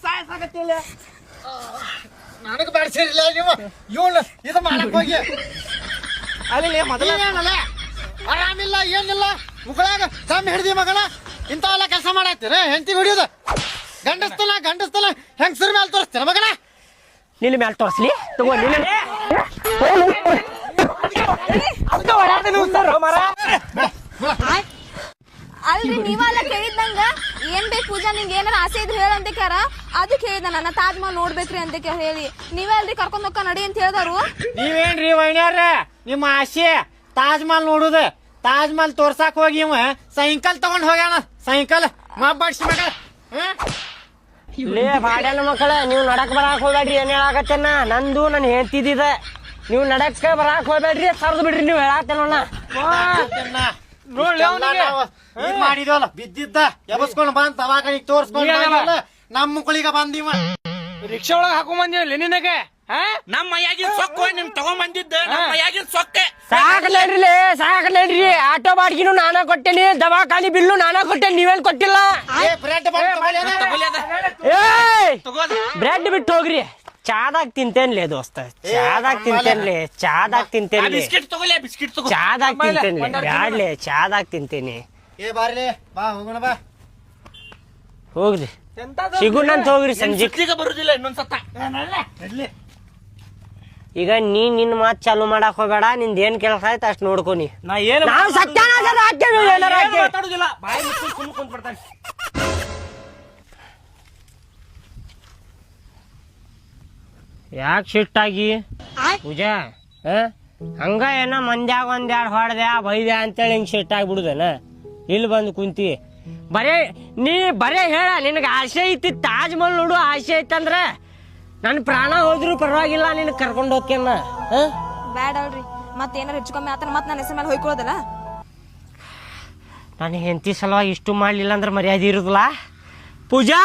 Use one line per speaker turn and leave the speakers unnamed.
ಸಾಯಸಾಗತ್ತಿಲ್ಲ ನನಗೆ ಬೆಳೆಸಿರಲಿಲ್ಲ ನೀವು ಇವನು ಇದು ಮಾಡಕ್ ಹೋಗಿ ಅಲ್ಲಿ ಮೊದಲ ಆರಾಮಿಲ್ಲ ಏನಿಲ್ಲ ಮುಗಳಾಗ ದಮ್ ಹಿಡ್ದಿ ಮಗಳ ಇಂಥವೆಲ್ಲ ಕೆಲಸ ಮಾಡತ್ತೀರ ಹೆಂಡತಿ ಹೊಡಿಯೋದು ಗಂಡಸ್ತನ ಹೆಂಗಸರ ಮೇಲೆ ತೋರಿಸ್ತೀರ ಮಗನ
ನಿನ್ನ ಮೇಲೆ ತೋರಿಸ್ಲಿ ತಗೋ
ಅಲ್ರಿ ನೀವೆಲ್ಲ ಕೇಳಿದ್ನಂಗ ಏನ್ ಬೇಕು ಪೂಜಾ ನಿಂಗೆ ಏನಾರ ಆಸೆ ಇದ್ರೆ ಹೇಳಂತ ಕ್ಯಾರ ಅದಕ್ಕೆ ಹೇಳಿದ ನನ್ನ ತಾಜ್ ಮಹಲ್ ನೋಡ್ಬೇಕ್ರಿ ಅಂತ ಹೇಳಿ ನೀವೇ ಅಲ್ರಿ ಕರ್ಕೊಂಡ್ ಹೋಗ್ಕ ನಡಿ ಅಂತ ಹೇಳಿದವ್ರು.
ನೀವೇನ್ರಿ ವೈನ್ಯಾರ ನಿಮ್ಮ ಆಸೆ ತಾಜ್ ಮಹಲ್ ನೋಡುದು ತಾಜ್ ಮಹಲ್ ತೋರ್ಸಾಕ್ ಹೋಗಿ ಇವ ಸೈಕಲ್ ತಗೊಂಡ್ ಹೋಗ್ಯಾನ ಸೈಕಲ್ ಮಾಬಾಡ್ಸಿ ಮಗ
ಲೇ ಬಾಡ್ಯಾನ ಮಕ್ಕಳ ನೀವು ನಡಕ್ ಬರಾಕ್ ಹೋಗ್ಬೇಡ್ರಿ ಏನ್ ಹೇಳಾಕತ್ತೇನ ನಂದು ನನ್ ಹೇಳ್ತಿದ್ದ ನೀವು ನಡಕ್ ಬರಾಕ್ ಹೋಗ್ಬೇಡ್ರಿ ಸರ್ದ್ ಬಿಡ್ರಿ ನೀವು ಹೇಳಾಕತ್ತೇನ
ಮಾಡಿದ್ವಲ್ಲ ಬಿದ್ದಿದ್ದ ಎಬಸ್ಕೊಂಡ್ ಬಂತ ಅವಾಗ ತೋರ್ಸ್ಕೊಂಡ್ ನಮ್ಮ ಮುಕ್ಕಳಿಗ ಬಂದಿವ
ರಿಕ್ಷಾ ಒಳಗ ಹಾಕೊಂಡ್ ಬಂದಿಲ್ಲ ನಿನಗೆ ನಮ್ಮ ಮೈಯಾಗಿನ ಸೊಕ್ಕ ನಿಮ್ ತಗೊಂಡ್ ಬಂದಿದ್ದ ನಮ್ಮ ಮೈಯಾಗಿನ ಸೊಕ್ಕೆ
ಸಾಕಲೇನ್ರಿ ಆಟೋ ಬಾಡ್ಗಿನೂ ನಾನಾ ಕೊಟ್ಟೇನಿ ದವಾಖಾನಿ ಬಿಲ್ಲು ನಾನಾ ಕೊಟ್ಟೇನಿ ನೀವೇನ್ ಕೊಟ್ಟಿಲ್ಲ ಬ್ರೆಡ್ ಬಿಟ್ಟು ಹೋಗ್ರಿ ಚಾದಾಗ ತಿಂತೇನ್ಲಿ ದೋಸ್ತ ಚಾದಾಗ ತಿಂತೇನ್ಲಿ
ಬಿಸ್ಕಿಟ್ ತಗೊಳ್ಳಿ ಬಿಸ್ಕಿಟ್ ತಗೋ
ಚಾದಾಗ ತಿಂತೇನ್ಲಿ ಬ್ಯಾಡ್ಲಿ ಚಾದಾಗ ತಿಂತೇನಿ
ಏ ಬಾರ್ಲಿ ಬಾ ಹೋಗೋಣ ಬಾ
ಹೋಗ್ರಿ ಸಿಗುಣಂತ ಹೋಗ್ರಿ ಸಂಜೆ
ಬರುದಿಲ್ಲ ಇನ್ನೊಂದ್ಸತ್ತ
ಈಗ ನಿನ್ ಮಾತ್ ಚಾಲು ಮಾಡಕ್ ಹೋಗ್ಬೇಡ ನಿಂದ ಏನ್ ಕೆಲಸ ಆಯ್ತು ಅಷ್ಟ್ ನೋಡ್ಕೊನಿ
ನಾ ಏನು ಮಾತಾಡುದಿಲ್ಲ ಬಾಯಿ ಮುಚ್ಕೊಂಡು ಸುಮ್ಮನೆ ಕುಂತ್ ಬಿಡ್ತಾನೆ
ಯಾಕೆ ಶಿಟ್ಟಾಗಿ ಪೂಜಾ ಹಂಗ ಏನ ಮಂದ್ಯಾಗ ಒಂದೆರಡು ಹೊಡೆದೆ ಬೈದೆ ಅಂತೇಳಿ ಹಿಂಗ್ ಶಿಟ್ಟಾಗಿ ಬಿಡುದನ ಇಲ್ಲಿ ಬಂದು ಕುಂತಿ ಬರೇ ಹೇಳ ನಿನಗೆ ಆಸೆ ಐತಿ ತಾಜ್ ಮಹಲ್ ನೋಡು ಆಸೆ ಐತಂದ್ರ ನನ್ ಪ್ರಾಣ ಹೋದ್ರು ಪರವಾಗಿಲ್ಲ ನಿನ್ ಕರ್ಕೊಂಡ್ ಹೋಗ್ಯನ
ಬ್ಯಾಡ್ ಅಲ್ರಿ ಮತ್ ಏನಾರ ಹೆಚ್ಚು ಕಮ್ಮಿ ಆತರ ಮತ್ ನನ್ನ ಹೆಸರ ಮೇಲೆ ಹೊಯ್ಕೊಳ್ಳೋದಲ್ಲ
ನಾನು ಹೆಂಡತಿ ಸಲುವಾಗಿ ಇಷ್ಟು ಮಾಡ್ಲಿಲ್ಲ ಅಂದ್ರೆ ಮರ್ಯಾದೆ ಇರುದಿಲ್ಲ ಪೂಜಾ